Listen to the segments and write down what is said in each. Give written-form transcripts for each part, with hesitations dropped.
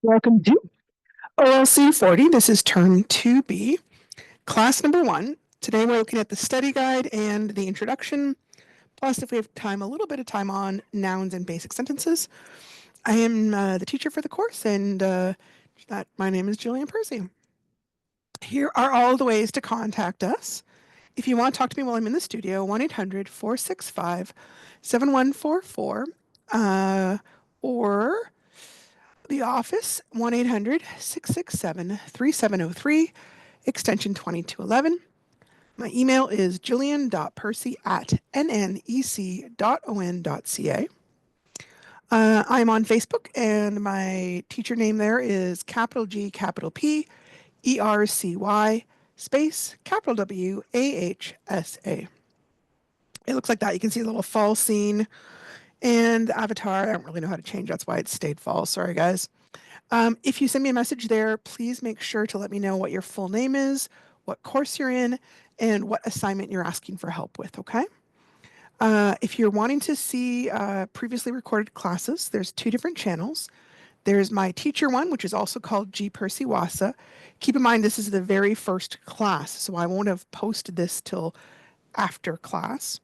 Welcome to OLC 40. This is term 2B, class number 1. Today we're looking at the study guide and the introduction, plus if we have time, a little bit of time on nouns and basic sentences. I am the teacher for the course, and my name is Jillian Percy. Here are all the ways to contact us. If you want to talk to me while I'm in the studio, 1-800-465-7144, or the office, 1-800-667-3703, extension 2211. My email is jillian.percy@nnec.on.ca. I'm on Facebook, and my teacher name there is capital G, capital P, ERCY, space, capital W, AHSA. It looks like that. You can see a little fall scene and the avatar. I don't really know how to change. That's why it stayed fall. Sorry, guys. If you send me a message there, please make sure to let me know what your full name is, what course you're in, and what assignment you're asking for help with, okay? If you're wanting to see previously recorded classes, there's 2 different channels. There's my teacher one, which is also called G. Percy Wassa. Keep in mind, this is the very first class, so I won't have posted this till after class.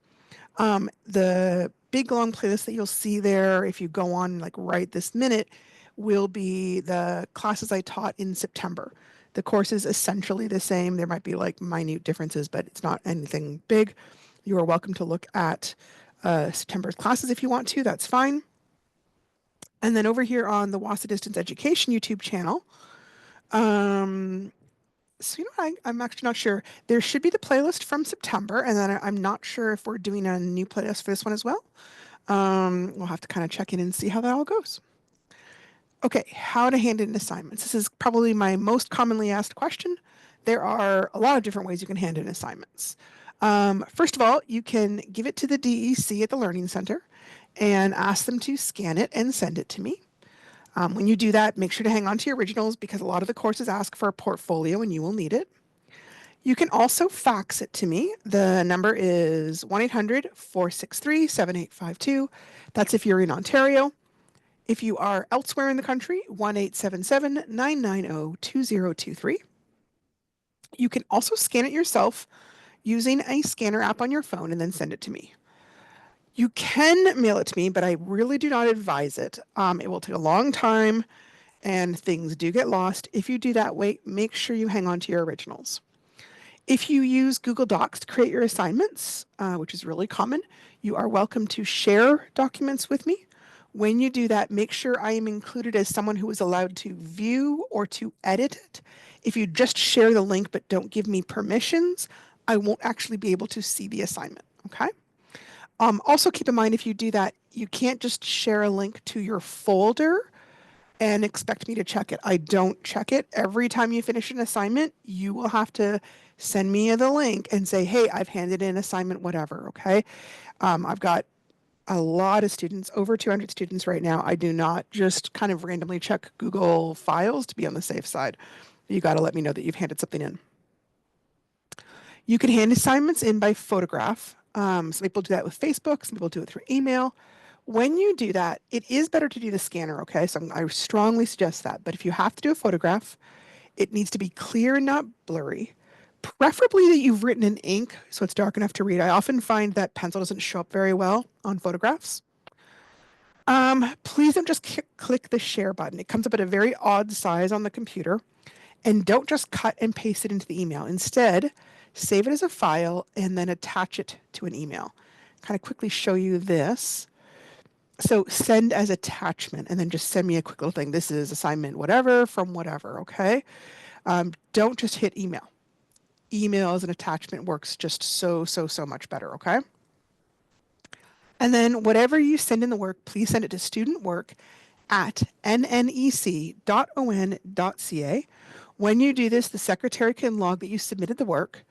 The big long playlist that you'll see there, if you go on like right this minute, will be the classes I taught in September. The course is essentially the same. There might be like minute differences, but it's not anything big. You are welcome to look at September's classes if you want to. That's fine. And then over here on the Wassa Distance Education YouTube channel, so you know what, I'm actually not sure. There should be the playlist from September, and then I'm not sure if we're doing a new playlist for this one as well. We'll have to kind of check in and see how that all goes. Okay, how to hand in assignments. This is probably my most commonly asked question. There are a lot of different ways you can hand in assignments. First of all, you can give it to the DEC at the Learning Center and ask them to scan it and send it to me. When you do that, make sure to hang on to your originals because a lot of the courses ask for a portfolio and you will need it. You can also fax it to me. The number is 1-800-463-7852. That's if you're in Ontario. If you are elsewhere in the country, 1-877-990-2023. You can also scan it yourself using a scanner app on your phone and then send it to me. You can mail it to me, but I really do not advise it. It will take a long time and things do get lost. If you do that, make sure you hang on to your originals. If you use Google Docs to create your assignments, which is really common, you are welcome to share documents with me. When you do that, make sure I am included as someone who is allowed to view or to edit it. If you just share the link but don't give me permissions, I won't actually be able to see the assignment, okay? Also keep in mind, if you do that, you can't just share a link to your folder and expect me to check it. I don't check it. Every time you finish an assignment, you will have to send me the link and say, hey, I've handed in assignment, whatever, okay? I've got a lot of students, over 200 students right now. I do not just kind of randomly check Google Files to be on the safe side. You got to let me know that you've handed something in. You can hand assignments in by photograph. Some people do that with Facebook, some people do it through email. When you do that, it is better to do the scanner, okay? So I strongly suggest that. But if you have to do a photograph, it needs to be clear and not blurry. Preferably that you've written in ink so it's dark enough to read. I often find that pencil doesn't show up very well on photographs. Please don't just click the share button. It comes up at a very odd size on the computer. And don't just cut and paste it into the email. Instead, save it as a file and then attach it to an email. Kind of quickly show you this. So send as attachment and then just send me a quick little thing. This is assignment whatever from whatever, okay? Don't just hit email. Email as an attachment works just so much better, okay? And then whatever you send in the work, please send it to studentwork@nnec.on.ca. When you do this, the secretary can log that you submitted the work.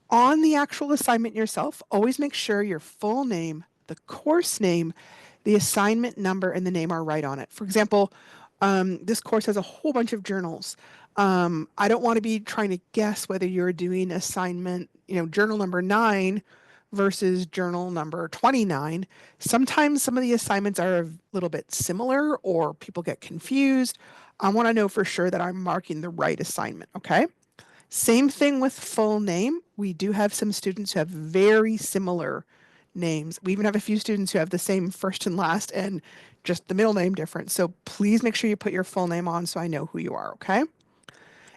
On the actual assignment yourself, always make sure your full name, the course name, the assignment number, and the name are right on it. For example, this course has a whole bunch of journals. I don't want to be trying to guess whether you're doing assignment, journal number 9 versus journal number 29. Sometimes some of the assignments are a little bit similar or people get confused. I want to know for sure that I'm marking the right assignment, okay? Same thing with full name. We do have some students who have very similar names. We even have a few students who have the same first and last and just the middle name different. So please make sure you put your full name on so I know who you are, okay?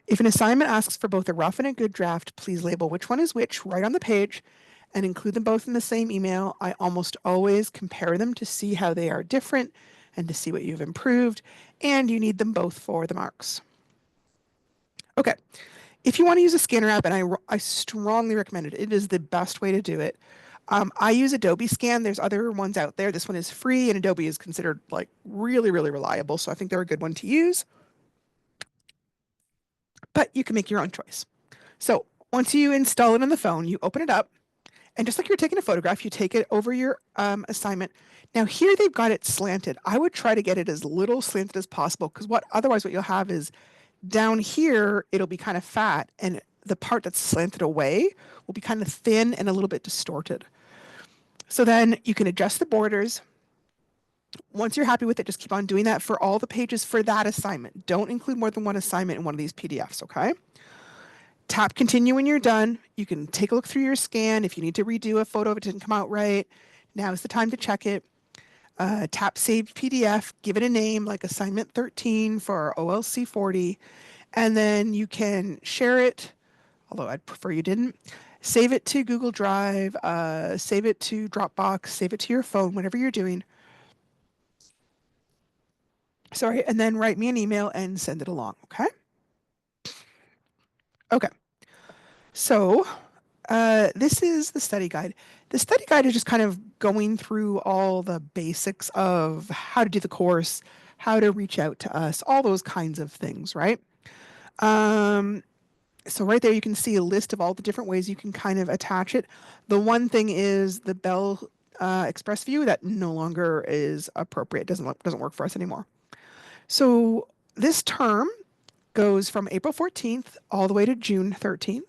If an assignment asks for both a rough and a good draft, please label which one is which right on the page and include them both in the same email. I almost always compare them to see how they are different and to see what you've improved, and you need them both for the marks. Okay, if you want to use a scanner app, and I strongly recommend it, it is the best way to do it. I use Adobe Scan. There's other ones out there. This one is free, and Adobe is considered like really, really reliable. So I think they're a good one to use. But you can make your own choice. So once you install it on the phone, you open it up, and just like you're taking a photograph, you take it over your assignment. Now here they've got it slanted. I would try to get it as little slanted as possible because otherwise what you'll have is down here, it'll be kind of fat, and the part that's slanted away will be kind of thin and a little bit distorted. So then you can adjust the borders. Once you're happy with it, just keep on doing that for all the pages for that assignment. Don't include more than one assignment in one of these PDFs, okay? Tap continue when you're done. You can take a look through your scan. If you need to redo a photo if it didn't come out right, now is the time to check it. Tap save PDF, give it a name like assignment 13 for OLC 40, and then you can share it, although I'd prefer you didn't. Save it to Google Drive, save it to Dropbox, save it to your phone, whatever you're doing. Sorry, and then write me an email and send it along, okay? Okay. So this is the study guide. The study guide is just kind of going through all the basics of how to do the course, how to reach out to us, all those kinds of things, right? So right there you can see a list of all the different ways you can kind of attach it. The one thing is the Bell Express View that no longer is appropriate, doesn't work for us anymore. So this term goes from April 14th all the way to June 13th.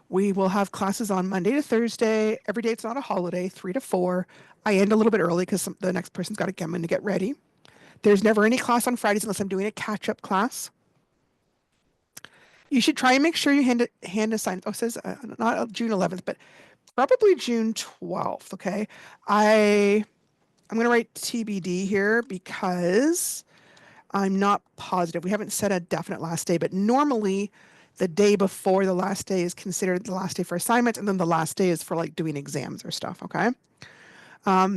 We will have classes on Monday to Thursday. Every day it's not a holiday, 3 to 4. I end a little bit early because the next person's got to come in to get ready. There's never any class on Fridays unless I'm doing a catch-up class. You should try and make sure you hand assign. Oh, it says not June 11th, but probably June 12th. Okay, I'm going to write TBD here because I'm not positive. We haven't set a definite last day, but normally the day before the last day is considered the last day for assignments, and then the last day is for like doing exams or stuff. Okay.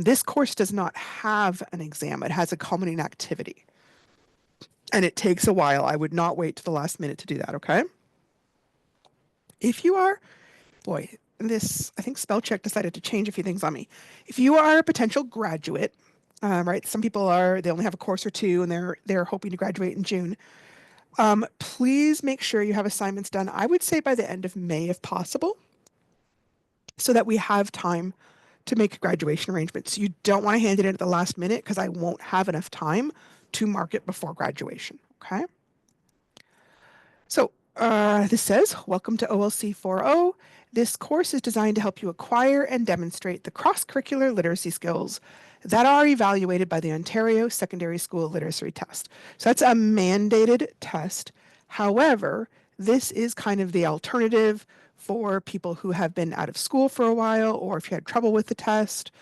This course does not have an exam. It has a culminating activity. And it takes a while. I would not wait to the last minute to do that, okay? If you are, boy, I think spell check decided to change a few things on me. If you are a potential graduate, right, some people they only have a course or two and they're hoping to graduate in June. Please make sure you have assignments done, I would say by the end of May if possible, so that we have time to make graduation arrangements. You don't want to hand it in at the last minute because I won't have enough time to mark it before graduation, okay? So this says, welcome to OLC 4.0. This course is designed to help you acquire and demonstrate the cross-curricular literacy skills that are evaluated by the Ontario Secondary School Literacy Test. So that's a mandated test. However, this is kind of the alternative for people who have been out of school for a while, or if you had trouble with the test.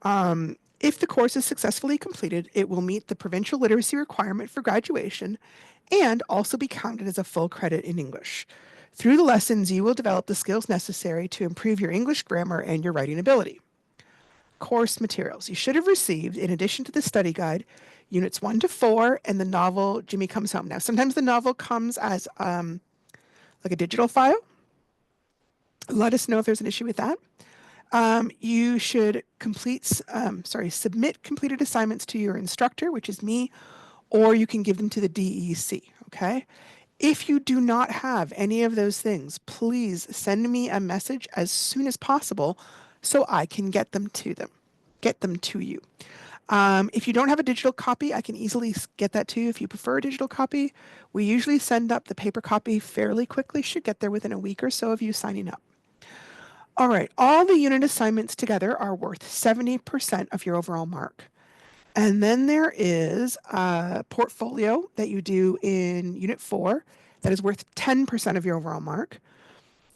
If the course is successfully completed, it will meet the provincial literacy requirement for graduation and also be counted as a full credit in English. Through the lessons, you will develop the skills necessary to improve your English grammar and your writing ability. Course materials. You should have received, in addition to the study guide, units 1 to 4 and the novel Jimmy Comes Home. Now, sometimes the novel comes as like a digital file. Let us know if there's an issue with that. You should submit completed assignments to your instructor, which is me, or you can give them to the DEC, okay? If you do not have any of those things, please send me a message as soon as possible so I can get them to you. If you don't have a digital copy, I can easily get that to you if you prefer a digital copy. We usually send up the paper copy fairly quickly, should get there within a week or so of you signing up. All right, all the unit assignments together are worth 70% of your overall mark. And then there is a portfolio that you do in Unit 4 that is worth 10% of your overall mark.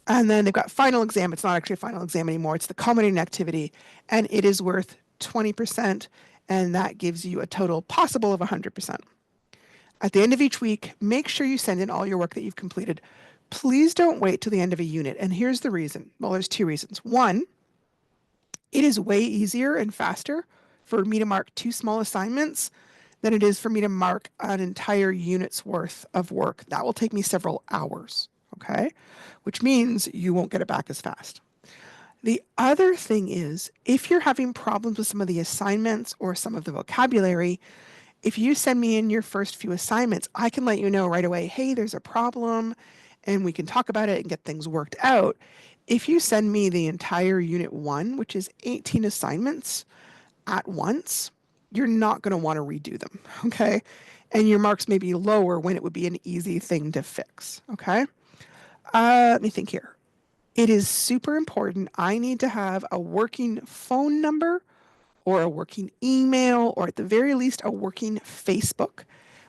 And then they've got final exam. It's not actually a final exam anymore. It's the culminating activity, and it is worth 20%, and that gives you a total possible of 100%. At the end of each week, make sure you send in all your work that you've completed. Please don't wait till the end of a unit. And here's the reason. Well, there's two reasons. One, it is way easier and faster for me to mark two small assignments than it is for me to mark an entire unit's worth of work. That will take me several hours, okay? Which means you won't get it back as fast. The other thing is, if you're having problems with some of the assignments or some of the vocabulary, if you send me in your first few assignments, I can let you know right away, hey, there's a problem, and we can talk about it and get things worked out. If you send me the entire Unit 1, which is 18 assignments at once, you're not going to want to redo them, okay? And your marks may be lower when it would be an easy thing to fix, okay? Let me think here. It is super important. I need to have a working phone number or a working email, or at the very least, a working Facebook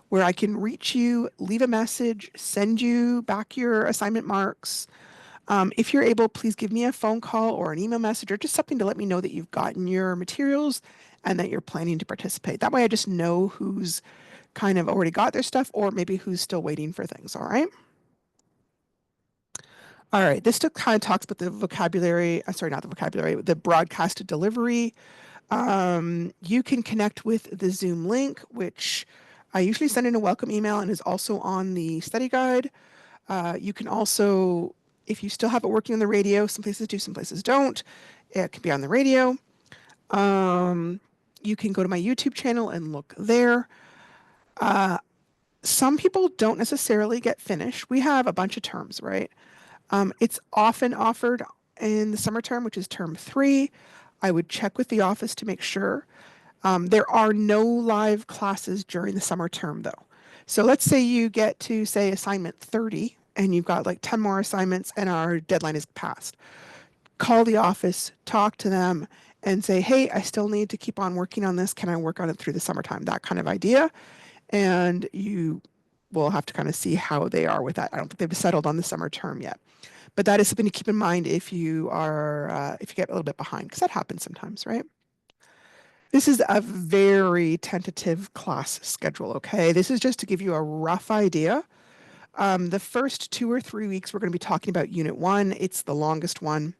where I can reach you, leave a message, send you back your assignment marks. If you're able, please give me a phone call or an email message or just something to let me know that you've gotten your materials and that you're planning to participate. That way I just know who's kind of already got their stuff or maybe who's still waiting for things, all right? All right, this still kind of talks about the vocabulary, sorry, not the vocabulary, the broadcast delivery. You can connect with the Zoom link, which I usually send in a welcome email and is also on the study guide. You can also, if you still have it working on the radio, some places do, some places don't. It can be on the radio. You can go to my YouTube channel and look there. Some people don't necessarily get finished. We have a bunch of terms, right? It's often offered in the summer term, which is term 3. I would check with the office to make sure. There are no live classes during the summer term, though. So let's say you get to, say, assignment 30, and you've got like 10 more assignments, and our deadline is passed. Call the office, talk to them, and say, hey, I still need to keep on working on this. Can I work on it through the summertime? That kind of idea. And you will have to kind of see how they are with that. I don't think they've settled on the summer term yet. But that is something to keep in mind if you are, if you get a little bit behind, because that happens sometimes, right? This is a very tentative class schedule, okay? This is just to give you a rough idea. The first 2 or 3 weeks, we're going to be talking about Unit 1. It's the longest one.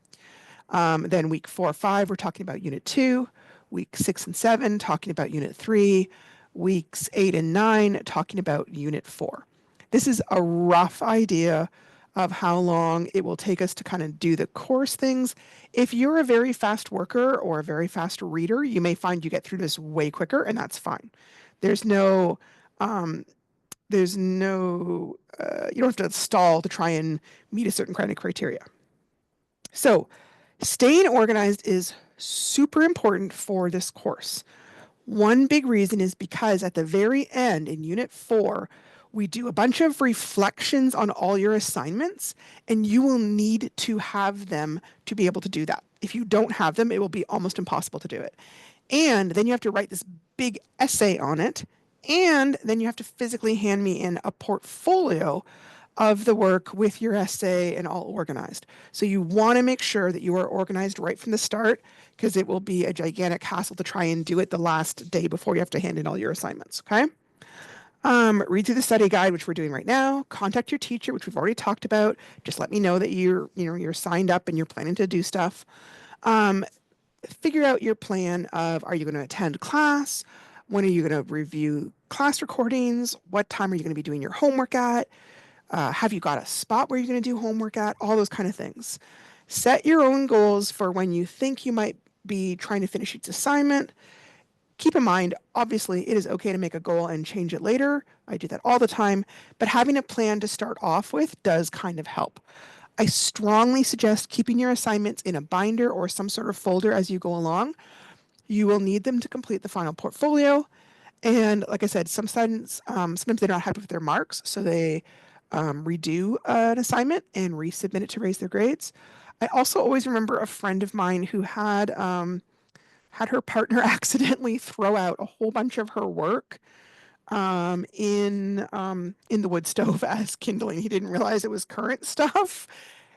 Then week 4 or 5, we're talking about Unit 2. Week 6 and 7, talking about Unit 3. Weeks 8 and 9, talking about Unit 4. This is a rough idea of how long it will take us to kind of do the course things. If you're a very fast worker or a very fast reader, you may find you get through this way quicker, and that's fine. There's no, um, you don't have to stall to try and meet a certain kind of criteria. So staying organized is super important for this course. One big reason is because at the very end in Unit 4, we do a bunch of reflections on all your assignments, and you will need to have them to be able to do that. If you don't have them, it will be almost impossible to do it. And then you have to write this big essay on it, and then you have to physically hand me in a portfolio of the work with your essay and all organized. So you want to make sure that you are organized right from the start, because it will be a gigantic hassle to try and do it the last day before you have to hand in all your assignments, okay? Read through the study guide, which we're doing right now. Contact your teacher, which we've already talked about. Just let me know that you're signed up and you're planning to do stuff. Figure out your plan of, are you going to attend class? When are you going to review class recordings? What time are you going to be doing your homework at? Have you got a spot where you're going to do homework at? All those kind of things. Set your own goals for when you think you might be trying to finish each assignment. Keep in mind, obviously, it is okay to make a goal and change it later. I do that all the time, but having a plan to start off with does kind of help. I strongly suggest keeping your assignments in a binder or some sort of folder as you go along. You will need them to complete the final portfolio. And like I said, sometimes they're not happy with their marks, so they redo an assignment and resubmit it to raise their grades. I also always remember a friend of mine who had had her partner accidentally throw out a whole bunch of her work in the wood stove as kindling. He didn't realize it was current stuff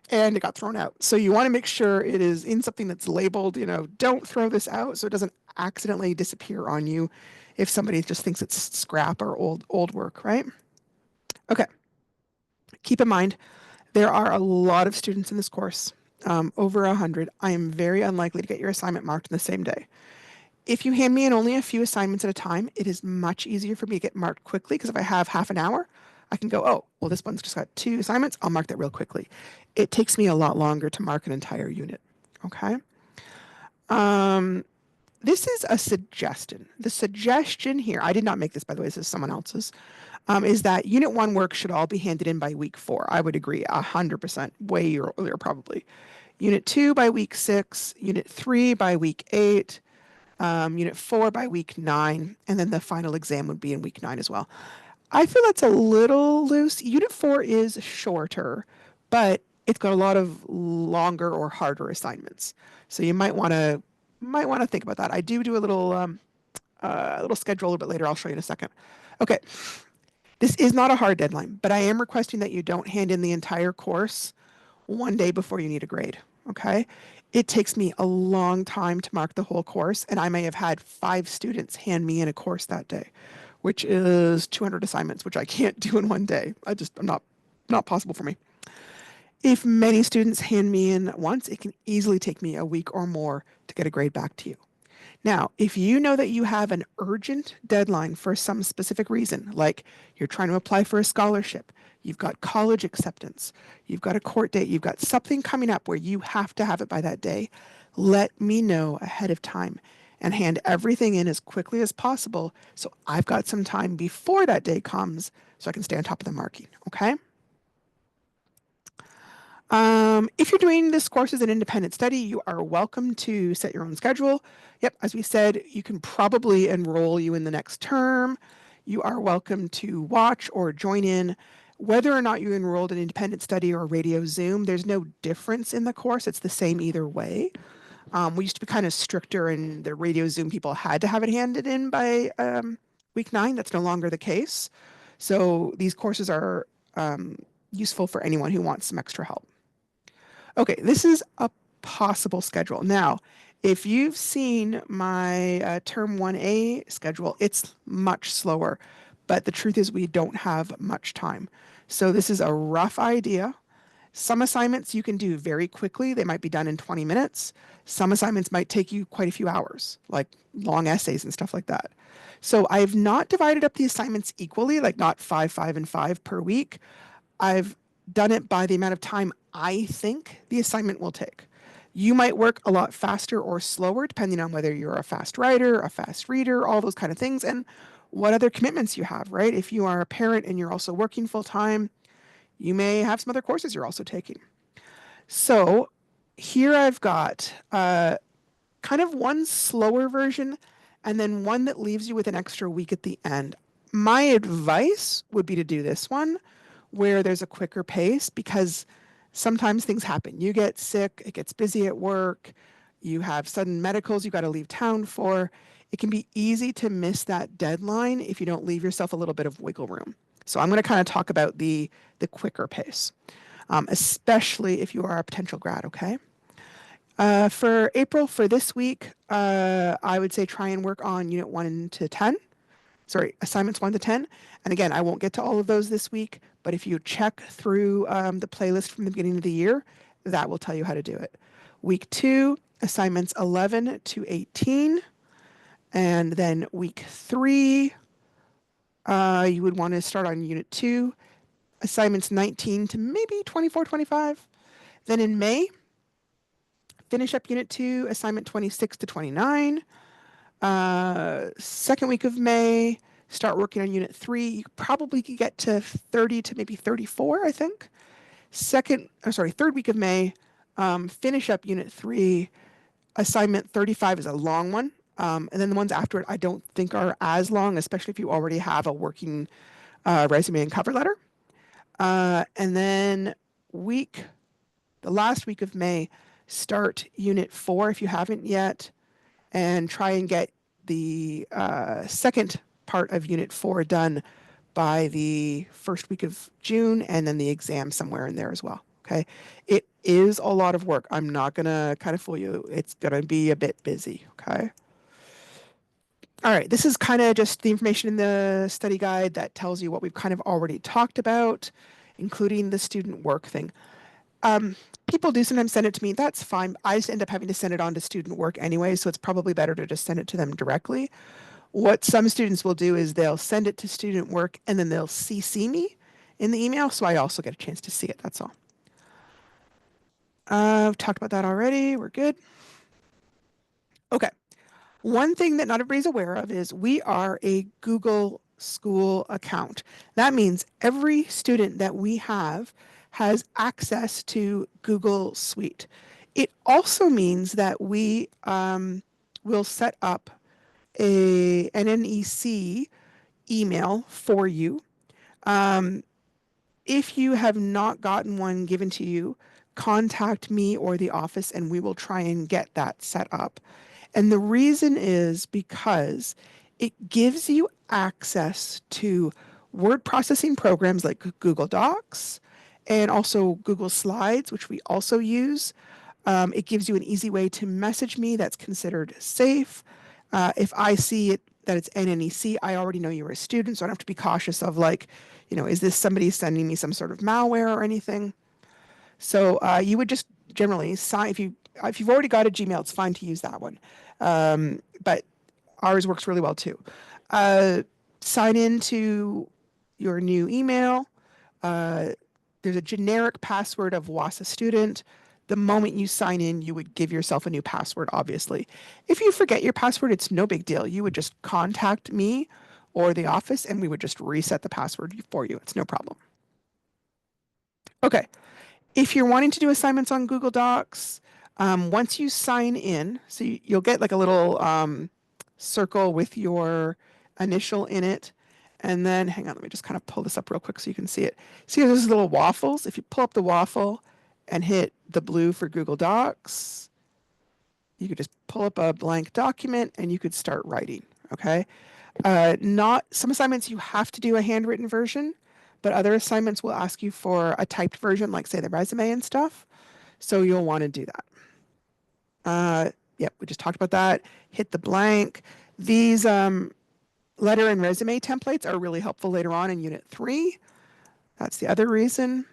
and it got thrown out. So you want to make sure it is in something that's labeled, don't throw this out so it doesn't accidentally disappear on you if somebody just thinks it's scrap or old work, right? Okay. Keep in mind, there are a lot of students in this course, over 100. I am very unlikely to get your assignment marked in the same day. If you hand me in only a few assignments at a time, it is much easier for me to get marked quickly because if I have half an hour, I can go, oh, well, this one's just got 2 assignments. I'll mark that real quickly. It takes me a lot longer to mark an entire unit. Okay. This is a suggestion. The suggestion here, I did not make this, by the way, this is someone else's, is that Unit 1 work should all be handed in by week 4. I would agree 100%, way earlier probably. Unit 2 by week 6, Unit 3 by week 8, Unit 4 by week 9, and then the final exam would be in week 9 as well. I feel that's a little loose. Unit 4 is shorter, but it's got a lot of longer or harder assignments. So you might want to think about that. I do a little schedule a little bit later. I'll show you in a second. Okay, this is not a hard deadline, but I am requesting that you don't hand in the entire course one day before you need a grade. Okay, it takes me a long time to mark the whole course, and I may have had 5 students hand me in a course that day, which is 200 assignments, which I can't do in one day. I'm not possible for me. If many students hand me in once, it can easily take me a week or more to get a grade back to you. Now, if you know that you have an urgent deadline for some specific reason, like you're trying to apply for a scholarship, you've got college acceptance, you've got a court date, you've got something coming up where you have to have it by that day, let me know ahead of time and hand everything in as quickly as possible so I've got some time before that day comes so I can stay on top of the marking, okay? If you're doing this course as an independent study, you are welcome to set your own schedule. Yep, as we said, you can probably enroll you in the next term. You are welcome to watch or join in. Whether or not you enrolled in independent study or radio Zoom, there's no difference in the course. It's the same either way. We used to be kind of stricter, and the radio Zoom people had to have it handed in by week 9. That's no longer the case. So these courses are useful for anyone who wants some extra help. Okay, this is a possible schedule. Now, if you've seen my Term 1A schedule, it's much slower, but the truth is we don't have much time. So this is a rough idea. Some assignments you can do very quickly. They might be done in 20 minutes. Some assignments might take you quite a few hours, like long essays and stuff like that. So I've not divided up the assignments equally, like not 5, 5, and 5 per week. I've done it by the amount of time I think the assignment will take. You might work a lot faster or slower, depending on whether you're a fast writer, a fast reader, all those kind of things, and what other commitments you have, right? If you are a parent and you're also working full time, you may have some other courses you're also taking. So here I've got kind of one slower version and then one that leaves you with an extra week at the end. My advice would be to do this one where there's a quicker pace because sometimes things happen. You get sick, it gets busy at work, you have sudden medicals you got to leave town for. It can be easy to miss that deadline if you don't leave yourself a little bit of wiggle room. So I'm going to kind of talk about the quicker pace, especially if you are a potential grad, okay? For April, for this week, I would say try and work on Unit 1 to 10. Sorry, assignments 1 to 10. And again, I won't get to all of those this week, but if you check through the playlist from the beginning of the year, that will tell you how to do it. Week 2, assignments 11 to 18. And then week 3, you would want to start on Unit 2, assignments 19 to maybe 24, 25. Then in May, finish up Unit 2, assignment 26 to 29. Second week of May, start working on Unit 3. You probably could get to 30 to maybe 34, I think. Third week of May, finish up Unit 3. Assignment 35 is a long one. And then the ones after it, I don't think are as long, especially if you already have a working resume and cover letter. And then the last week of May, start Unit 4 if you haven't yet. and try and get the second part of Unit 4 done by the first week of June, and then the exam somewhere in there as well. Okay. It is a lot of work. I'm not going to kind of fool you. It's going to be a bit busy. Okay. All right. This is kind of just the information in the study guide that tells you what we've kind of already talked about, including the student work thing. Um, People do sometimes send it to me. That's fine. I just end up having to send it on to student work anyway, so it's probably better to just send it to them directly. What some students will do is they'll send it to student work and then they'll CC me in the email, so I also get a chance to see it. That's all. I've talked about that already. We're good. Okay. One thing that not everybody's aware of is we are a Google School account. That means every student that we have has access to Google Suite. It also means that we will set up a an NEC email for you. Um, if you have not gotten one given to you, contact me or the office and we will try and get that set up. And the reason is because it gives you access to word processing programs like Google Docs and also Google Slides, which we also use. It gives you an easy way to message me that's considered safe. If I see it that it's NNEC, I already know you're a student, so I don't have to be cautious of like, is this somebody sending me some sort of malware or anything? So you would just generally sign if you've already got a Gmail, it's fine to use that one. But ours works really well too. Uh, Sign into your new email. Uh, there's a generic password of WASA student. The moment you sign in, you would give yourself a new password, obviously. If you forget your password, it's no big deal. You would just contact me or the office and we would just reset the password for you. It's no problem. Okay. If you're wanting to do assignments on Google Docs, once you sign in, so you'll get like a little circle with your initial in it. And then, hang on, let me just kind of pull this up real quick so you can see it. See those little waffles? If you pull up the waffle and hit the blue for Google Docs, you could just pull up a blank document and you could start writing, okay? Not some assignments you have to do a handwritten version, but other assignments will ask you for a typed version, like say the resume and stuff. So you'll want to do that. Yep, we just talked about that. Hit the blank. These letter and resume templates are really helpful later on in Unit 3. That's the other reason.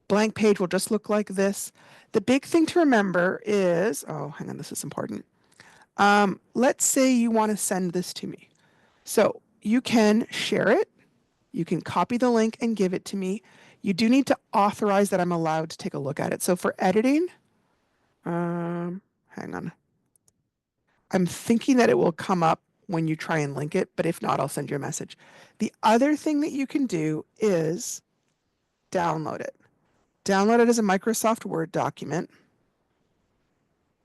Blank page will just look like this. The big thing to remember is, oh, hang on, this is important. Let's say you want to send this to me. So you can share it. You can copy the link and give it to me. You do need to authorize that I'm allowed to take a look at it. So for editing, hang on. I'm thinking that it will come up when you try and link it, but if not, I'll send you a message. The other thing that you can do is download it. Download it as a Microsoft Word document.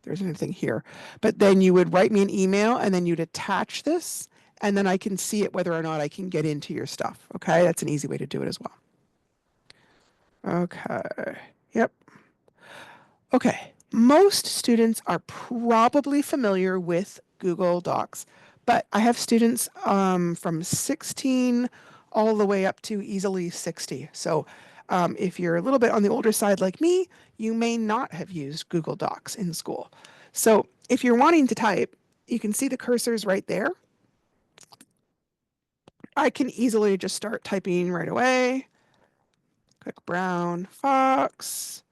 There's anything here. But then you would write me an email and then you'd attach this and then I can see it whether or not I can get into your stuff. Okay, that's an easy way to do it as well. Okay, yep. Okay, most students are probably familiar with Google Docs, but I have students from 16 all the way up to easily 60. So if you're a little bit on the older side like me, you may not have used Google Docs in school. So if you're wanting to type, you can see the cursors right there. I can easily just start typing right away. Click brown fox,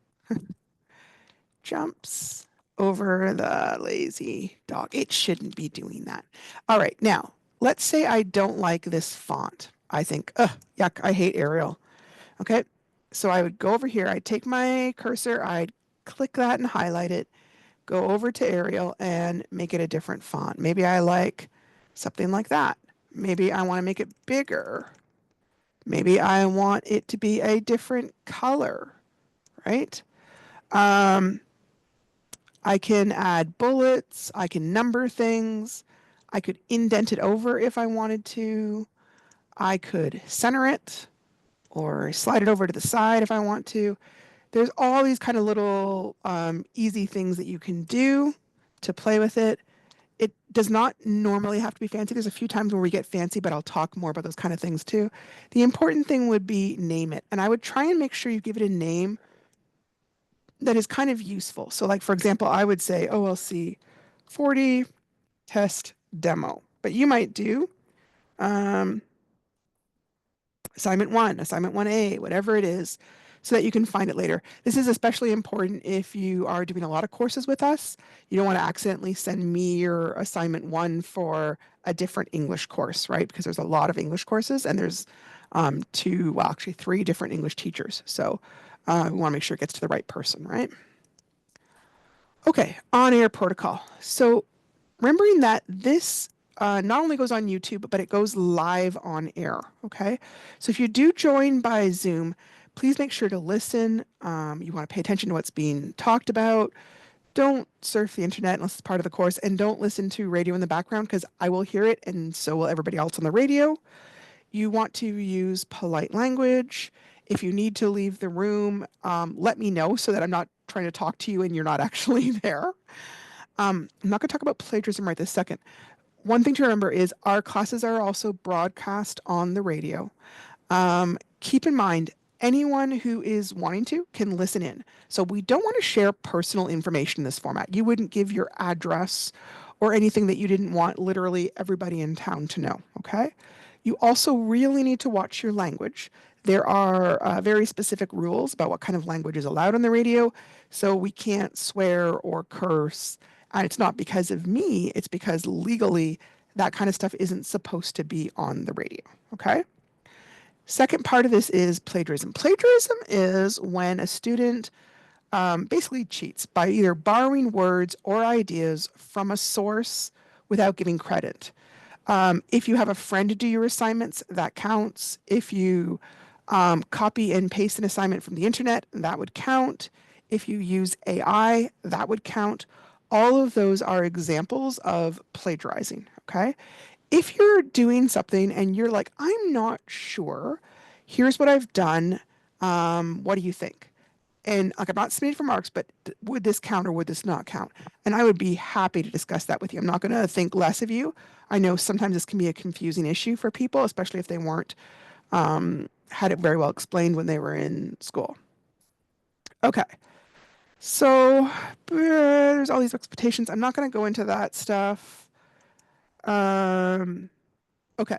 jumps over the lazy dog. It shouldn't be doing that. All right, now let's say I don't like this font. I think, ugh, yuck, I hate Arial. Okay, so I would go over here, I'd take my cursor, I'd click that and highlight it, go over to Arial and make it a different font. Maybe I like something like that. Maybe I want to make it bigger. Maybe I want it to be a different color, right? I can add bullets. I can number things. I could indent it over if I wanted to. I could center it or slide it over to the side if I want to. There's all these kind of little easy things that you can do to play with it. It does not normally have to be fancy. There's a few times where we get fancy, but I'll talk more about those kind of things too. The important thing would be name it. And I would try and make sure you give it a name that is kind of useful. So like, for example, I would say OLC 40 test demo, but you might do um, assignment one, assignment 1A, whatever it is, so that you can find it later. This is especially important if you are doing a lot of courses with us. You don't want to accidentally send me your assignment one for a different English course, right? Because there's a lot of English courses and there's well, actually three different English teachers. So we want to make sure it gets to the right person, right? Okay, on-air protocol. So remembering that this not only goes on YouTube, but it goes live on air, okay? So if you do join by Zoom, please make sure to listen. You want to pay attention to what's being talked about. Don't surf the internet unless it's part of the course, and don't listen to radio in the background because I will hear it and so will everybody else on the radio. You want to use polite language. If you need to leave the room, let me know so that I'm not trying to talk to you and you're not actually there. I'm not going to talk about plagiarism right this second. One thing to remember is our classes are also broadcast on the radio. Keep in mind, anyone who is wanting to can listen in. So we don't want to share personal information in this format. You wouldn't give your address or anything that you didn't want literally everybody in town to know, okay? You also really need to watch your language. There are very specific rules about what kind of language is allowed on the radio, so we can't swear or curse. And it's not because of me, it's because legally that kind of stuff isn't supposed to be on the radio, okay? Second part of this is plagiarism. Plagiarism is when a student basically cheats by either borrowing words or ideas from a source without giving credit. If you have a friend do your assignments, that counts. If you copy and paste an assignment from the internet, that would count. If you use AI, that would count. All of those are examples of plagiarizing, okay? If you're doing something and you're like, I'm not sure, here's what I've done. What do you think? And like, I'm not submitting for marks, but would this count or would this not count? And I would be happy to discuss that with you. I'm not going to think less of you. I know sometimes this can be a confusing issue for people, especially if they weren't had it very well explained when they were in school. Okay. So there's all these expectations. I'm not going to go into that stuff. Okay.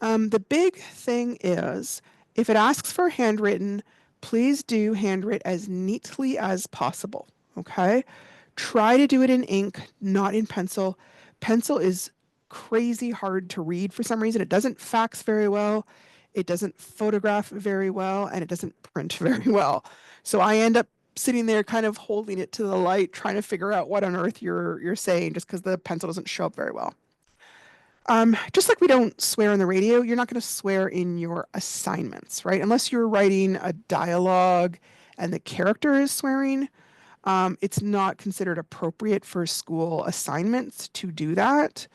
The big thing is if it asks for handwritten, please do handwrite as neatly as possible. Okay. Try to do it in ink, not in pencil. Pencil is crazy hard to read for some reason. It doesn't fax very well. It doesn't photograph very well, and it doesn't print very well. So I end up sitting there kind of holding it to the light, trying to figure out what on earth you're saying just because the pencil doesn't show up very well. Just like we don't swear on the radio, you're not going to swear in your assignments, right? Unless you're writing a dialogue and the character is swearing, it's not considered appropriate for school assignments to do that.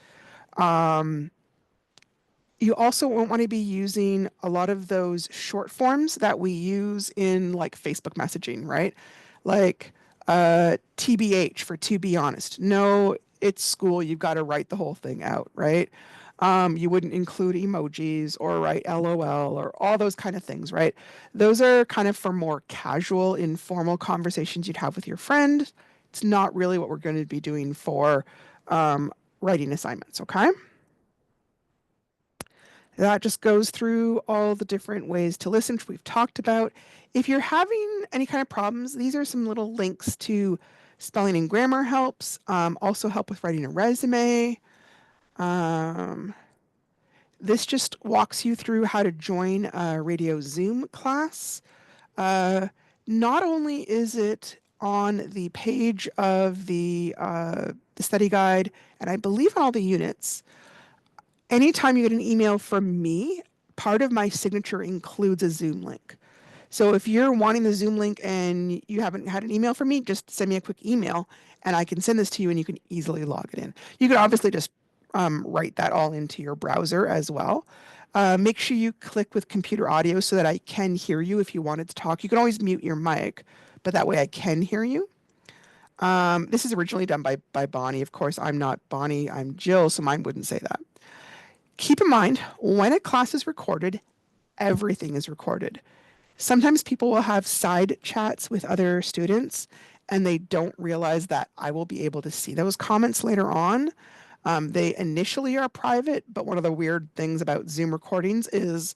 You also won't want to be using a lot of those short forms that we use in like Facebook messaging, right? Like TBH for to be honest. No, it's school. You've got to write the whole thing out, right? You wouldn't include emojis or write LOL or all those kind of things, right? Those are kind of for more casual, informal conversations you'd have with your friend. It's not really what we're going to be doing for writing assignments, okay? That just goes through all the different ways to listen, which we've talked about. If you're having any kind of problems, these are some little links to spelling and grammar helps, also help with writing a resume. This just walks you through how to join a radio Zoom class. Not only is it on the page of the study guide, and I believe on all the units, anytime you get an email from me, part of my signature includes a Zoom link. So if you're wanting the Zoom link and you haven't had an email from me, just send me a quick email and I can send this to you and you can easily log it in. You could obviously just write that all into your browser as well. Make sure you click with computer audio so that I can hear you if you wanted to talk. You can always mute your mic, but that way I can hear you. This is originally done by Bonnie. Of course, I'm not Bonnie, I'm Jill, so mine wouldn't say that. Keep in mind, when a class is recorded, everything is recorded. Sometimes people will have side chats with other students and they don't realize that I will be able to see those comments later on. They initially are private, but one of the weird things about Zoom recordings is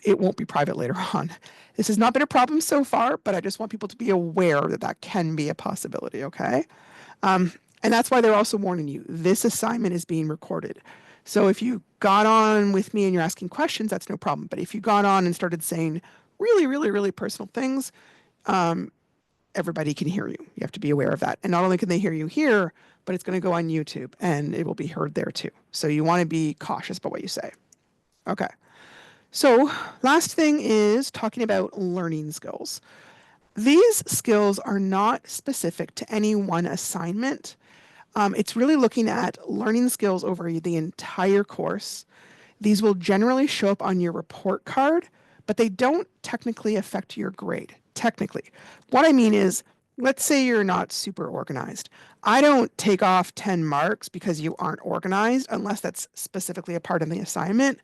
it won't be private later on. This has not been a problem so far, but I just want people to be aware that that can be a possibility, okay? And that's why they're also warning you. This assignment is being recorded. So if you got on with me and you're asking questions, that's no problem. But if you got on and started saying really, really, really personal things, everybody can hear you. You have to be aware of that. And not only can they hear you here, but it's going to go on YouTube and it will be heard there too. So you want to be cautious about what you say. Okay. So last thing is talking about learning skills. These skills are not specific to any one assignment. It's really looking at learning skills over the entire course. These will generally show up on your report card, but they don't technically affect your grade. Technically. What I mean is, let's say you're not super organized. I don't take off 10 marks because you aren't organized unless that's specifically a part of the assignment.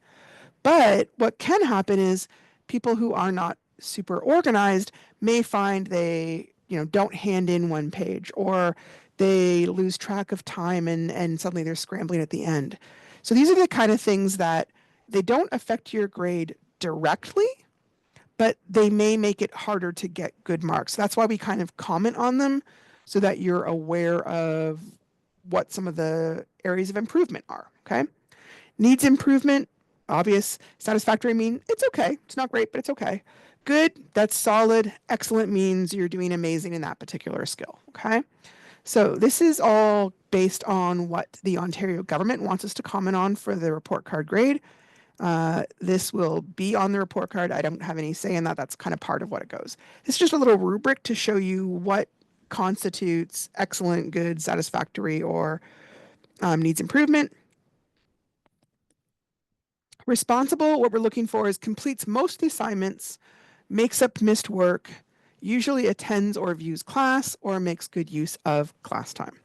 But what can happen is people who are not super organized may find they, don't hand in one page or they lose track of time and suddenly they're scrambling at the end. So these are the kind of things that they don't affect your grade directly, but they may make it harder to get good marks. That's why we kind of comment on them so that you're aware of what some of the areas of improvement are, okay? Needs improvement, obvious. Satisfactory mean it's okay. It's not great, but it's okay. Good, that's solid. Excellent means you're doing amazing in that particular skill, okay? So this is all based on what the Ontario government wants us to comment on for the report card grade. This will be on the report card. I don't have any say in that. That's kind of part of what it goes. It's just a little rubric to show you what constitutes excellent, good, satisfactory, or needs improvement. Responsible, what we're looking for is completes most of the assignments, makes up missed work, usually attends or views class, or makes good use of class time.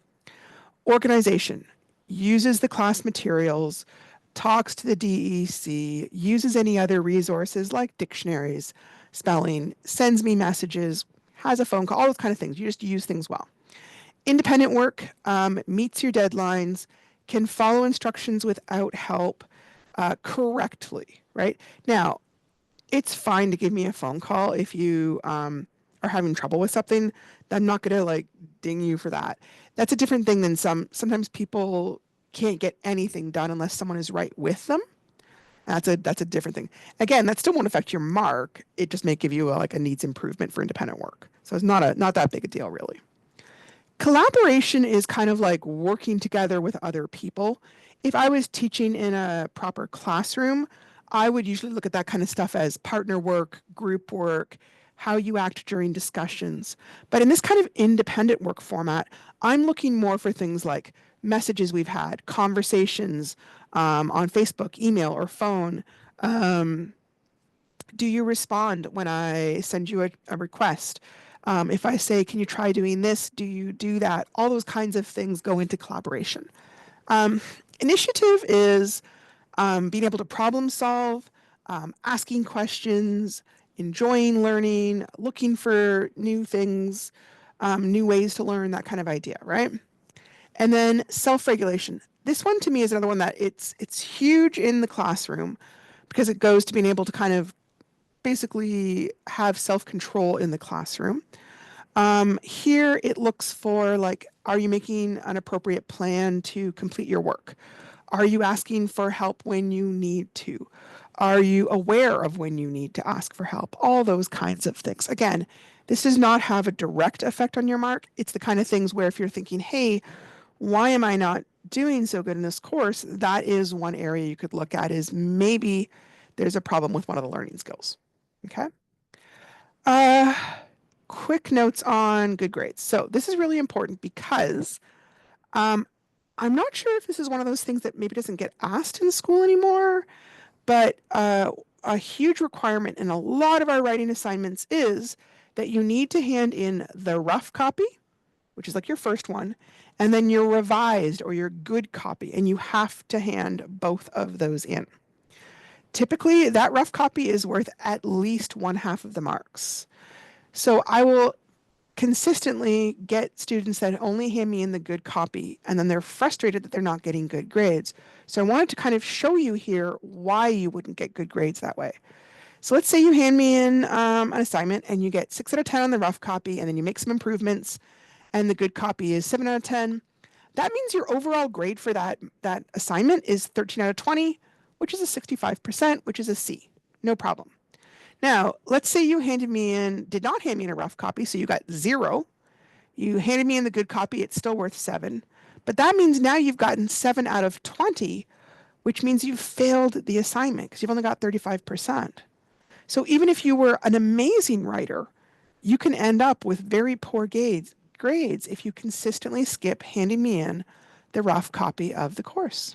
Organization, uses the class materials, talks to the DEC, uses any other resources like dictionaries, spelling, sends me messages, has a phone call, all those kind of things. You just use things well. Independent work, meets your deadlines, can follow instructions without help correctly, right? Now, it's fine to give me a phone call if you are having trouble with something. I'm not going to like ding you for that. That's a different thing than sometimes people can't get anything done unless someone is right with them. That's a different thing. Again, that still won't affect your mark. It just may give you like a needs improvement for independent work. So it's not that big a deal really. Collaboration is kind of like working together with other people. If I was teaching in a proper classroom, I would usually look at that kind of stuff as partner work, group work, how you act during discussions. But in this kind of independent work format, I'm looking more for things like messages we've had, conversations on Facebook, email, or phone. Do you respond when I send you a request? If I say, can you try doing this? Do you do that? All those kinds of things go into collaboration. Initiative is being able to problem solve, asking questions, enjoying learning, looking for new things, new ways to learn, that kind of idea, right? And then self-regulation. This one to me is another one that it's huge in the classroom because it goes to being able to kind of basically have self-control in the classroom. Here it looks for like, are you making an appropriate plan to complete your work? Are you asking for help when you need to? Are you aware of when you need to ask for help? All those kinds of things. Again, this does not have a direct effect on your mark. It's the kind of things where if you're thinking, hey, why am I not doing so good in this course? That is one area you could look at is maybe there's a problem with one of the learning skills. Okay. Uh, quick notes on good grades. So this is really important because um, I'm not sure if this is one of those things that maybe doesn't get asked in school anymore, but a huge requirement in a lot of our writing assignments is that you need to hand in the rough copy, which is like your first one, and then your revised or your good copy, and you have to hand both of those in. Typically, that rough copy is worth at least 1/2 of the marks. So I will consistently get students that only hand me in the good copy, and then they're frustrated that they're not getting good grades. So I wanted to kind of show you here why you wouldn't get good grades that way. So let's say you hand me in an assignment and you get 6 out of 10 on the rough copy, and then you make some improvements, and the good copy is 7 out of 10. That means your overall grade for that assignment is 13 out of 20, which is a 65%, which is a C. No problem. Now, let's say you did not hand me in a rough copy, so you got 0. You handed me in the good copy, it's still worth 7. But that means now you've gotten 7 out of 20, which means you've failed the assignment because you've only got 35%. So even if you were an amazing writer, you can end up with very poor grades if you consistently skip handing me in the rough copy of the course.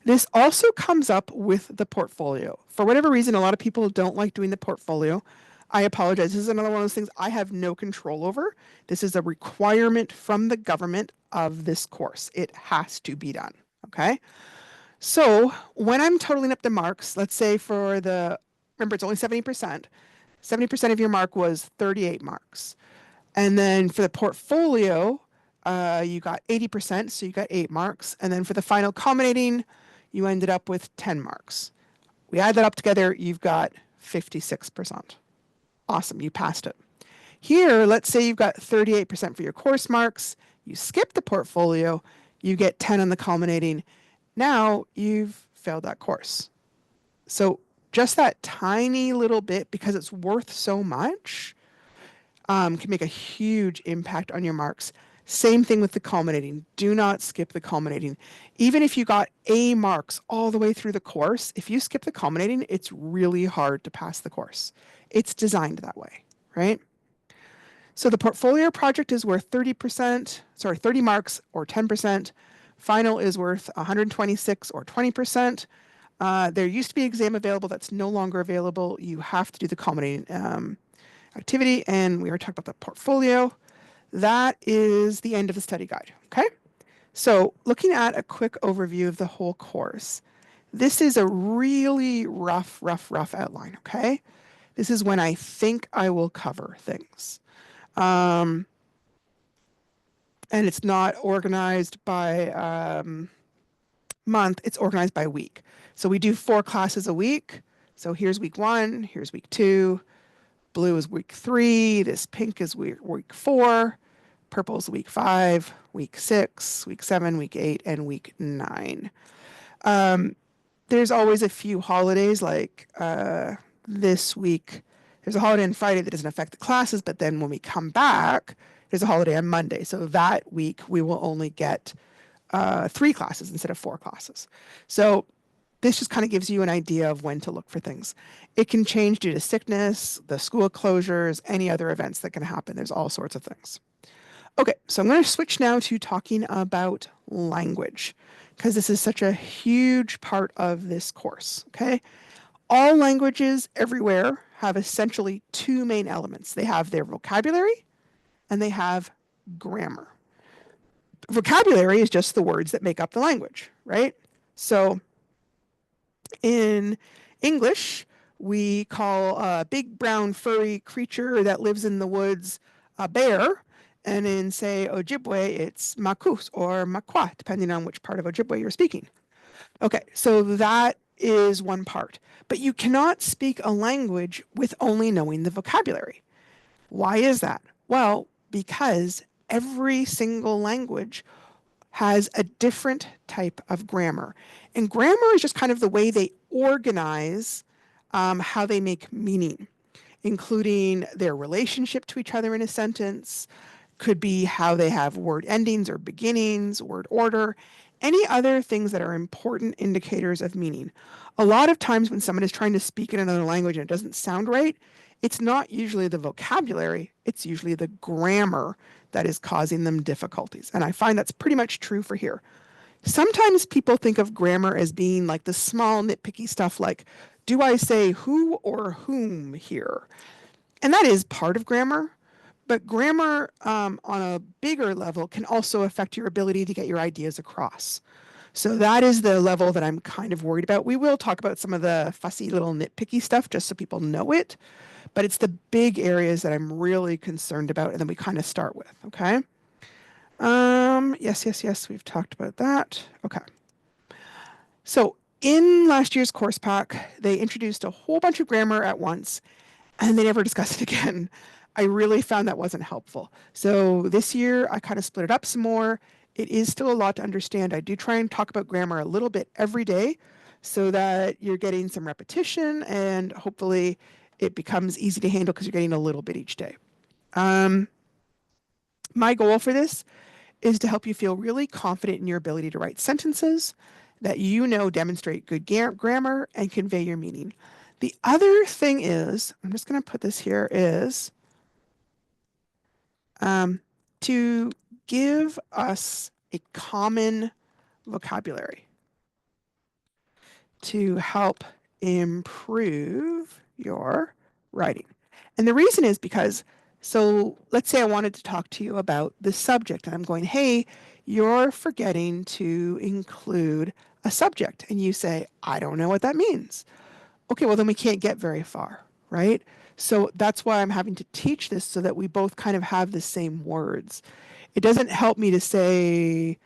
This also comes up with the portfolio. For whatever reason, a lot of people don't like doing the portfolio. I apologize. This is another one of those things I have no control over. This is a requirement from the government of this course. It has to be done, okay? So when I'm totaling up the marks, let's say remember it's only 70%. 70% of your mark was 38 marks. And then for the portfolio, you got 80%, so you got 8 marks. And then for the final culminating, you ended up with 10 marks. We add that up together, you've got 56%. Awesome, you passed it. Here, let's say you've got 38% for your course marks, you skip the portfolio, you get 10 on the culminating. Now you've failed that course. So just that tiny little bit, because it's worth so much, can make a huge impact on your marks. Same thing with the culminating. Do not skip the culminating. Even if you got A marks all the way through the course, if you skip the culminating, it's really hard to pass the course. It's designed that way, right? So the portfolio project is worth 30 marks or 10%. Final is worth 126 or 20%. There used to be exam available that's no longer available. You have to do the culminating activity, and we already talked about the portfolio. That is the end of the study guide, okay? So looking at a quick overview of the whole course, this is a really rough outline, okay? This is when I think I will cover things. And it's not organized by month, it's organized by week. So we do 4 classes a week. So here's week 1, here's week 2, blue is week 3, this pink is week 4, purple is week 5, week 6, week 7, week 8, and week 9. There's always a few holidays, like this week, there's a holiday on Friday that doesn't affect the classes, but then when we come back, there's a holiday on Monday. So that week, we will only get 3 classes instead of 4 classes. So this just kind of gives you an idea of when to look for things. It can change due to sickness, the school closures, any other events that can happen. There's all sorts of things. Okay, so I'm going to switch now to talking about language, because this is such a huge part of this course, okay? All languages everywhere have essentially 2 main elements. They have their vocabulary and they have grammar. Vocabulary is just the words that make up the language, right? So in English, we call a big brown furry creature that lives in the woods a bear. And in, say, Ojibwe, it's makus or makwa, depending on which part of Ojibwe you're speaking. Okay, so that is one part. But you cannot speak a language with only knowing the vocabulary. Why is that? Well, because every single language has a different type of grammar. And grammar is just kind of the way they organize how they make meaning, including their relationship to each other in a sentence, could be how they have word endings or beginnings, word order, any other things that are important indicators of meaning. A lot of times when someone is trying to speak in another language and it doesn't sound right, it's not usually the vocabulary, it's usually the grammar that is causing them difficulties. And I find that's pretty much true for here. Sometimes people think of grammar as being like the small nitpicky stuff like, do I say who or whom here? And that is part of grammar, But grammar on a bigger level can also affect your ability to get your ideas across. So that is the level that I'm kind of worried about. We will talk about some of the fussy little nitpicky stuff just so people know it, but it's the big areas that I'm really concerned about, and then we kind of start with, okay? Yes, we've talked about that. Okay. So in last year's course pack, they introduced a whole bunch of grammar at once, and they never discussed it again. I really found that wasn't helpful. So this year, I kind of split it up some more. It is still a lot to understand. I do try and talk about grammar a little bit every day so that you're getting some repetition and hopefully it becomes easy to handle because you're getting a little bit each day. Um, my goal for this is to help you feel really confident in your ability to write sentences that you know demonstrate good grammar and convey your meaning. The other thing is, I'm just going to put this here, is to give us a common vocabulary to help improve your writing. And the reason is because, so let's say I wanted to talk to you about the subject, and I'm going, hey, you're forgetting to include a subject. And you say, I don't know what that means. Okay, well, then we can't get very far, right? So that's why I'm having to teach this so that we both kind of have the same words. It doesn't help me to say,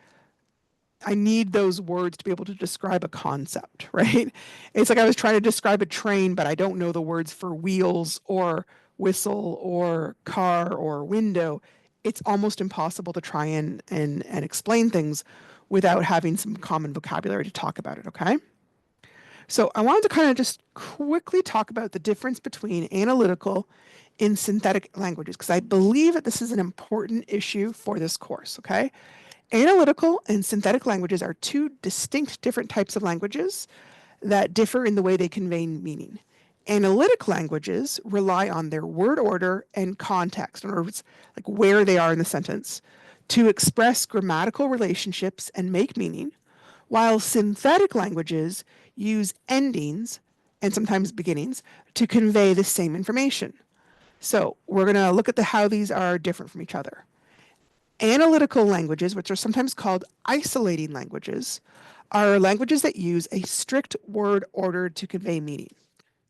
I need those words to be able to describe a concept, right? It's like I was trying to describe a train, but I don't know the words for wheels or whistle or car or window. It's almost impossible to try and explain things without having some common vocabulary to talk about it, okay? So I wanted to kind of just quickly talk about the difference between analytical and synthetic languages, because I believe that this is an important issue for this course, okay? Analytical and synthetic languages are two distinct different types of languages that differ in the way they convey meaning. Analytic languages rely on their word order and context, in other words, like where they are in the sentence, to express grammatical relationships and make meaning, while synthetic languages use endings and sometimes beginnings to convey the same information. So we're going to look at how these are different from each other. Analytical languages, which are sometimes called isolating languages, are languages that use a strict word order to convey meaning.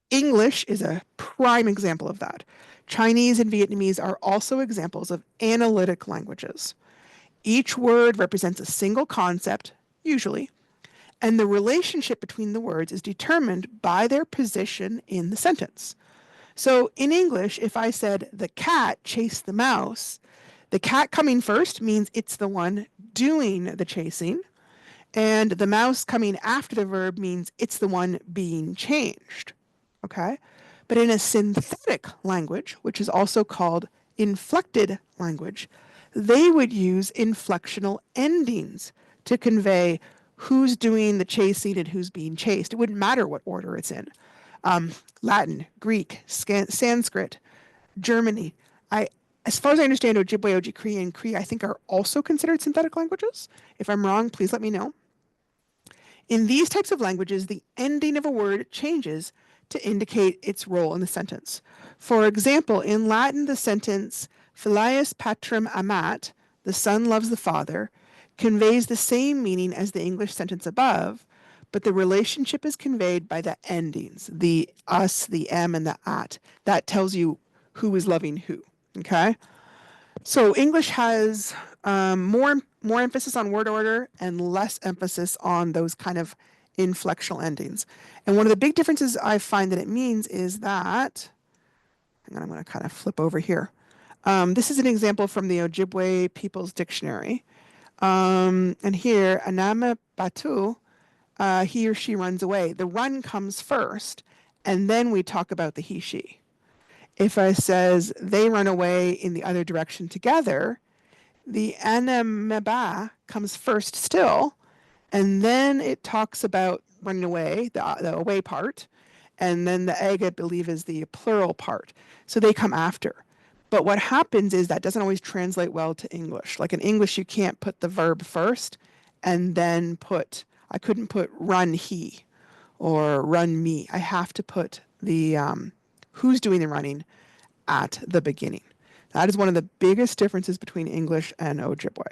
English is a prime example of that. Chinese and Vietnamese are also examples of analytic languages. Each word represents a single concept, usually, and the relationship between the words is determined by their position in the sentence. So in English, if I said the cat chased the mouse, the cat coming first means it's the one doing the chasing, and the mouse coming after the verb means it's the one being changed. Okay? But in a synthetic language, which is also called inflected language, they would use inflectional endings to convey who's doing the chasing and who's being chased. It wouldn't matter what order it's in. Latin, Greek, Sanskrit, Germany. As far as I understand, Ojibwe, Ojibwe, and Cree, I think are also considered synthetic languages. If I'm wrong, please let me know. In these types of languages, the ending of a word changes to indicate its role in the sentence. For example, in Latin, the sentence filius patrem amat, the son loves the father, conveys the same meaning as the English sentence above, but the relationship is conveyed by the endings, the us, the am, and the at. That tells you who is loving who, okay? So English has more emphasis on word order and less emphasis on those kind of inflectional endings. And one of the big differences I find that it means is that, hang on, I'm going to kind of flip over here. This is an example from the Ojibwe People's Dictionary. And here, Anama Batu, he or she runs away. The run comes first, and then we talk about the he, she. If I says they run away in the other direction together, the anameba comes first still, and then it talks about running away, the away part, and then the egg, I believe, is the plural part. So they come after. But what happens is that doesn't always translate well to English. Like in English, you can't put the verb first and then I couldn't put run he or run me. I have to put the who's doing the running at the beginning. That is one of the biggest differences between English and Ojibwe.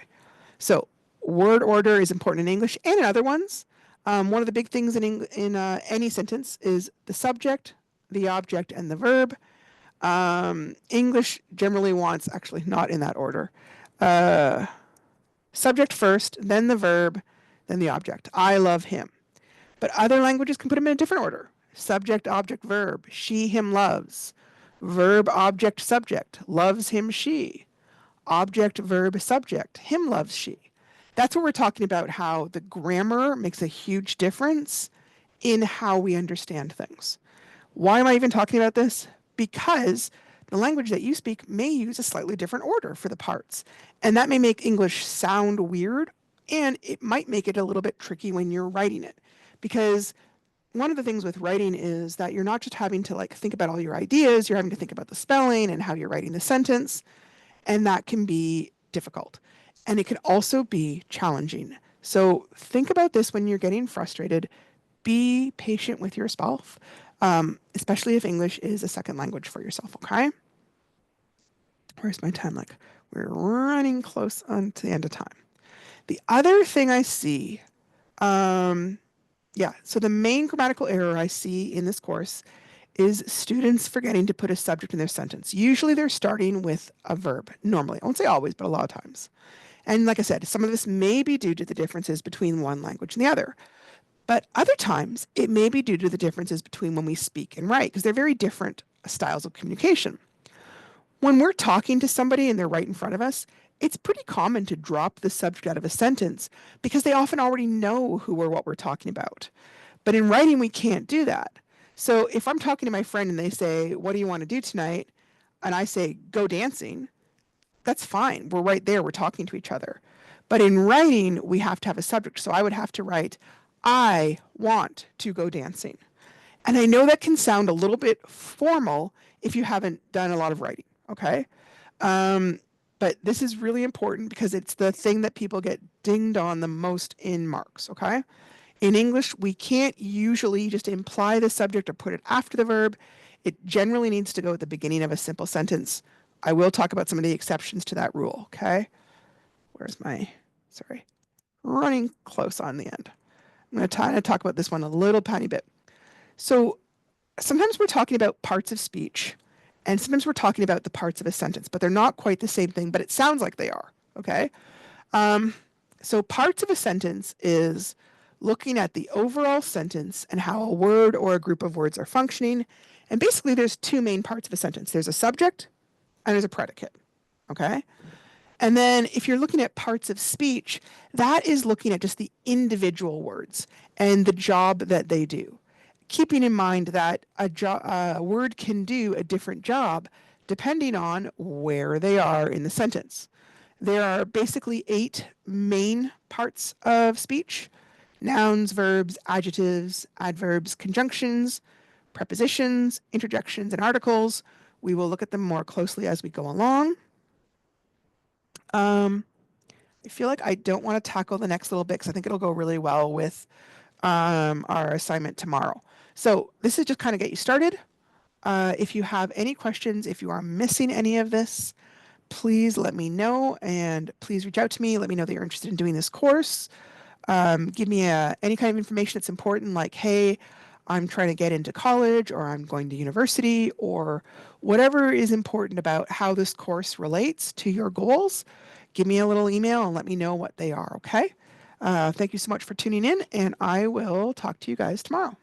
So word order is important in English and in other ones. One of the big things in any sentence is the subject, the object, and the verb. English generally wants, actually not in that order, subject first, then the verb, then the object. I love him. But other languages can put them in a different order. Subject, object, verb. She, him, loves. Verb, object, subject. Loves him, she. Object, verb, subject. Him loves she. That's what we're talking about, how the grammar makes a huge difference in how we understand things. Why am I even talking about this? Because the language that you speak may use a slightly different order for the parts. And that may make English sound weird, and it might make it a little bit tricky when you're writing it. Because one of the things with writing is that you're not just having to like think about all your ideas, you're having to think about the spelling and how you're writing the sentence, and that can be difficult. And it can also be challenging. So think about this when you're getting frustrated. Be patient with yourself, especially if English is a second language for yourself, okay? Where's my time? Like, we're running close on to the end of time. The other thing I see, so the main grammatical error I see in this course is students forgetting to put a subject in their sentence. Usually they're starting with a verb, normally. I won't say always, but a lot of times. And like I said, some of this may be due to the differences between one language and the other. But other times, it may be due to the differences between when we speak and write, because they're very different styles of communication. When we're talking to somebody and they're right in front of us, it's pretty common to drop the subject out of a sentence because they often already know who or what we're talking about. But in writing, we can't do that. So if I'm talking to my friend and they say, "What do you want to do tonight?" and I say, "Go dancing," that's fine. We're right there. We're talking to each other. But in writing, we have to have a subject. So I would have to write, "I want to go dancing." And I know that can sound a little bit formal if you haven't done a lot of writing, okay? But this is really important because it's the thing that people get dinged on the most in marks, okay? In English, we can't usually just imply the subject or put it after the verb. It generally needs to go at the beginning of a simple sentence. I will talk about some of the exceptions to that rule, okay? Sorry, running close on the end. I'm going to talk about this one a little tiny bit. So sometimes we're talking about parts of speech, and sometimes we're talking about the parts of a sentence, but they're not quite the same thing, but it sounds like they are, okay? So parts of a sentence is looking at the overall sentence and how a word or a group of words are functioning. And basically there's two main parts of a sentence. There's a subject and there's a predicate, okay? And then if you're looking at parts of speech, that is looking at just the individual words and the job that they do. Keeping in mind that a word can do a different job depending on where they are in the sentence. There are basically 8 main parts of speech: nouns, verbs, adjectives, adverbs, conjunctions, prepositions, interjections, and articles. We will look at them more closely as we go along. I feel like I don't want to tackle the next little bit because I think it'll go really well with our assignment tomorrow. So this is just kind of get you started. If you have any questions, if you are missing any of this, please let me know, and please reach out to me. Let me know that you're interested in doing this course. Give me any kind of information that's important, like, hey, I'm trying to get into college, or I'm going to university, or whatever is important about how this course relates to your goals. Give me a little email and let me know what they are, okay? Thank you so much for tuning in, and I will talk to you guys tomorrow.